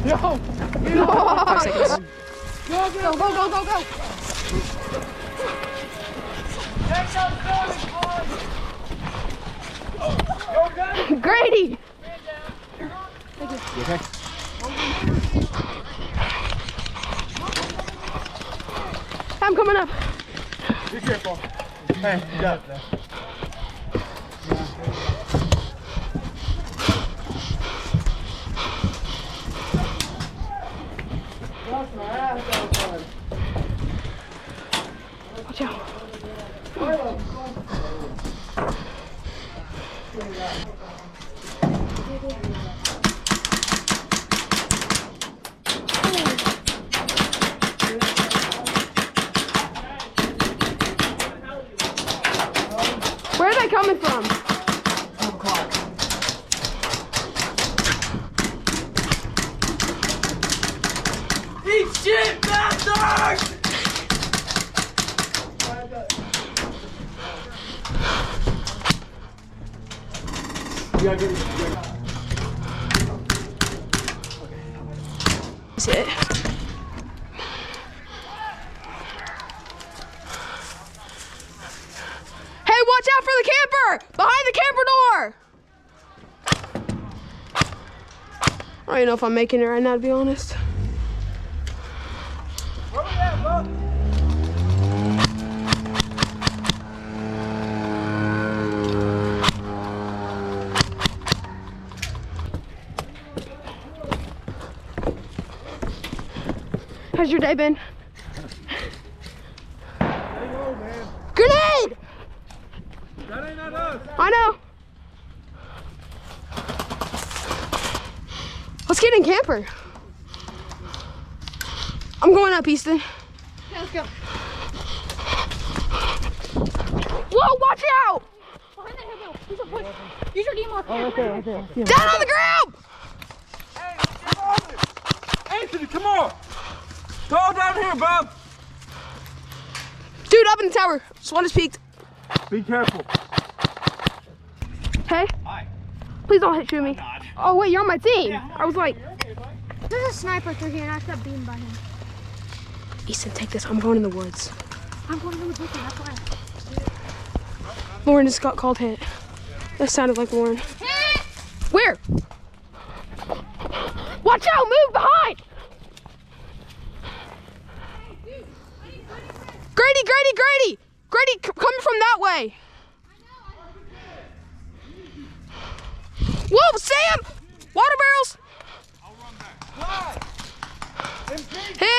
Yo! 5 seconds. Go, go, go, go, go, go! Grady! You okay? I'm coming up. Be careful. Hey, you got it. Watch out. Where are they coming from? 12 o'clock. Eat shit, bastard! You gotta get it. That's it. Hey, watch out for the camper! Behind the camper door! I don't even know if I'm making it right now, to be honest. Where we at, bro? How's your day been? Hey, whoa, man. Grenade! That ain't not us. I know. Let's get in camper. I'm going up, Easton. Yeah, let's go. Whoa, watch out! Behind that hill, use your push. Use your D-mark. Oh, right there, right there. Down on the ground! Hey, let's get on it. Anthony, come on. Go down here, Bob. Dude, up in the tower. Swan has peaked. Be careful. Hey? Hi. Please don't shoot me. Not. Oh, wait, you're on my team. Yeah. I was like, There's a sniper through here and I got beaten by him. Easton, take this. I'm going in the woods. I'm going to the woods, that's why. Lauren just got called hit. That sounded like Lauren. Hit! Where? Watch out, move behind! Grady, Grady, Grady! Grady, coming from that way. Whoa, Sam! Water barrels! Fly. Hit!